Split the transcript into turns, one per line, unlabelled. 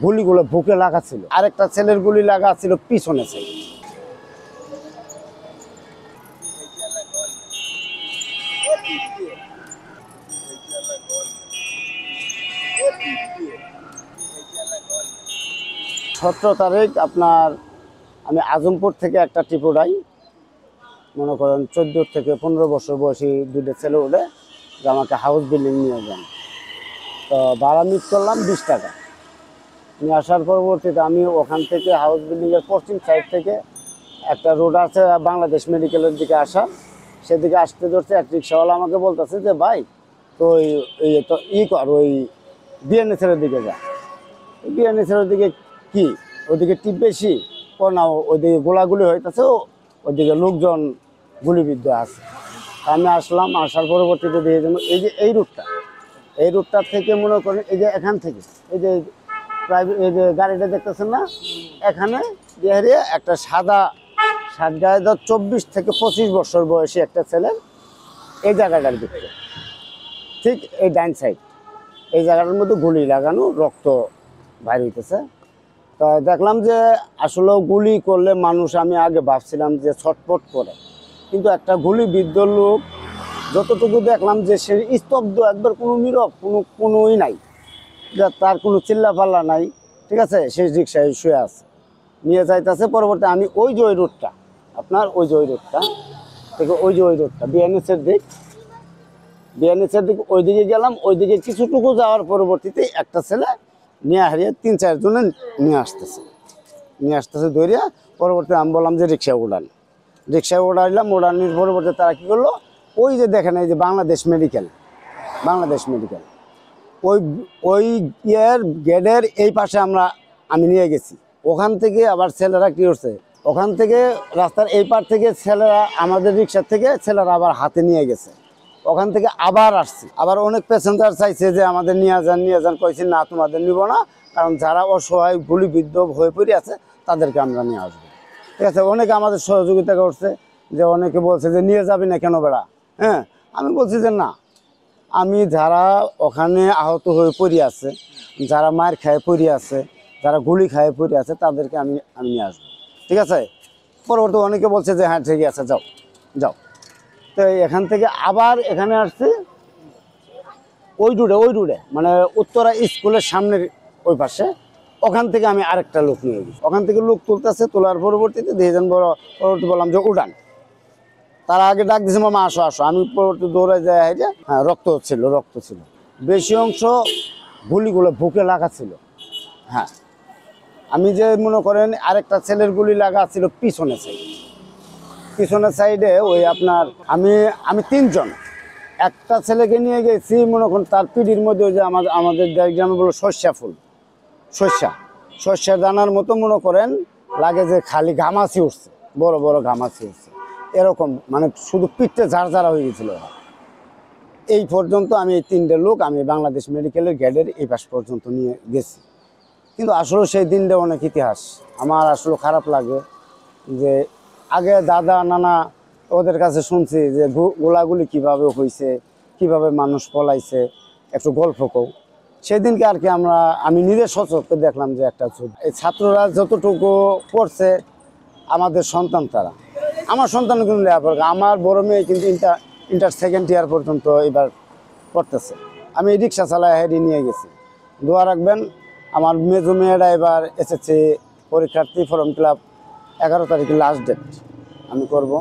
গুলিগুলো বুকে লাগা ছিল, আরেকটা ছেলের গুলি লাগা ছিল পিছনে সাইড। সতেরো তারিখ আপনার আমি আজমপুর থেকে একটা ট্রিপ উড়াই, মনে করেন 14 থেকে 15 বছর বয়সী দুটো ছেলে উঠে যে আমাকে হাউস বিল্ডিং নিয়ে যান। তো ভাড়া মিস করলাম 20 টাকা। নিয়ে আসার পরবর্তীতে আমি ওখান থেকে হাউস বিল্ডিংয়ের পশ্চিম সাইড থেকে একটা রোড আছে বাংলাদেশ মেডিকেলের দিকে আসা, সেদিকে আসতে ধরছে। এক রিক্সাওয়ালা আমাকে বলতেছে যে ভাই তো তো কর ওই বিএনএসের দিকে যা। বিএনএসের দিকে কি ওদিকে টিপ বেশি না, ওইদিকে গোলাগুলি হইতেছে, ওইদিকে লোকজন গুলিবিদ্ধ আছে। আমি আসলাম, আসার পরবর্তীতে দিয়ে এই যে এই রুটটা থেকে মনে করেন এই যে এখান থেকে এই যে প্রাইভেট এই যে গাড়িটা দেখতেছেন না, এখানে দিয়ে একটা সাদা শার্ট গায়ে 24 থেকে 25 বছর বয়সী একটা ছেলের এই জায়গাটার দিকে ঠিক এই ডাইন সাইড এই জায়গাটার মধ্যে গুলি লাগানো, রক্ত বাইর হইতেছে। তো দেখলাম যে আসলে গুলি করলে মানুষ, আমি আগে ভাবছিলাম যে ছটফট করে, কিন্তু একটা গুলি বিদ্ধ লোক যতটুকু দেখলাম যে সে স্তব্ধ, একবার কোনো নীরব, কোনোই নাই, তার কোনো চিল্লাপাল্লা নাই, ঠিক আছে। সেই রিক্সায় শুয়ে আছে, নিয়ে যাইতেছে। পরবর্তী আমি ওই যে ওই রোডটা আপনার ওই যে ওই রোডটা থেকে ওই যে ওই রোডটা বিএনএসের দিক ওইদিকে গেলাম। ওইদিকে কিছুটুকু যাওয়ার পরবর্তীতে একটা ছেলে নিয়ে হারিয়ে 3-4 জনে নিয়ে আসতেছে দৌড়িয়া। পরবর্তী আমি বললাম যে রিক্সায় উড়াইলাম। উড়ানোর পরবর্তী তারা কী করলো, ওই যে দেখেন এই যে বাংলাদেশ মেডিকেল ওই ইয়ের গেটের এই পাশে আমি নিয়ে গেছি। ওখান থেকে আবার ছেলেরা কী করছে, ওখান থেকে রাস্তার এই পার থেকে ছেলেরা আমাদের রিক্সার থেকে ছেলেরা আবার হাতে নিয়ে গেছে। ওখান থেকে আবার আসছি, আবার অনেক প্যাসেঞ্জার চাইছে যে আমাদের নিয়ে যান, কইছি না তোমাদের নিব না, কারণ যারা অসহায় গুলিবিদ্ধ হয়ে পড়ে আছে তাদেরকে আমরা নিয়ে আসবো, ঠিক আছে। অনেকে আমাদের সহযোগিতা করছে, যে অনেকে বলছে যে নিয়ে যাবি না কেন বেড়া, হ্যাঁ। আমি বলছি যে না, আমি যারা ওখানে আহত হয়ে পড়ে আছে, যারা মার খায় পড়ে আছে, যারা গুলি খায় পড়ে আছে, তাদেরকে আমি নিয়ে আসবো, ঠিক আছে। পরবর্তী অনেকে বলছে যে হ্যাঁ ঠিক আছে যাও। তো এখান থেকে আবার এখানে আসছি ওই রুটে মানে উত্তরা স্কুলের সামনের ওই পাশে। ওখান থেকে আমি আরেকটা লোক নিয়ে গেছি, ওখান থেকে লোক তুলতেছে। তোলার পরবর্তীতে দুইজন পরবর্তী বললাম যে উড়ান। তারা আগে ডাক দিয়েছে মামা আসো। আমি পরবর্তী দৌড়ে যাই, হ্যাঁ রক্ত ছিল। বেশি অংশ গুলিগুলো বুকে লাগা ছিল। হ্যাঁ, আমি যে মনে করেন আরেকটা ছেলের গুলি লাগা ছিল পিছনের সাইডে ওই আপনার আমি 3 জন। একটা ছেলেকে নিয়ে গেছি, মনে করেন তার পিঠির মধ্যে ওই যে আমাদের গ্রামে বলো শস্যা দানার মতো, মনে করেন লাগে যে খালি ঘামাচি উঠছে, বড় ঘামাচি উঠছে এরকম, মানে শুধু পিঠে ঝাড় হয়ে গেছিল। এই পর্যন্ত আমি এই 3টে লোক আমি বাংলাদেশ মেডিকেলের গেটের এই পাশ পর্যন্ত নিয়ে গেছি। কিন্তু আসলে সেই দিনটা অনেক ইতিহাস। আমার আসলে খারাপ লাগে যে আগে দাদা নানা ওদের কাছে শুনছি যে গোলাগুলি কিভাবে হয়েছে, কিভাবে মানুষ পলাইছে, একটু গল্প কও। সেদিনকে আর কি আমি নিজের সচক্ষে দেখলাম যে একটা এই ছাত্ররা যতটুকু করছে, আমাদের সন্তান তারা, আমার সন্তান কিন্তু লেখাপড়া, আমার বড় মেয়ে কিন্তু ইন্টার 2nd ইয়ার পর্যন্ত এবার পড়তেছে। আমি রিক্সা চালায় হেঁটে নিয়ে গেছি। দোয়া রাখবেন, আমার মেজো মেয়েরা এবার এসেছে পরীক্ষার্থী, ফর্ম ফিল আপ 11 তারিখে লাস্ট ডেট আমি করব।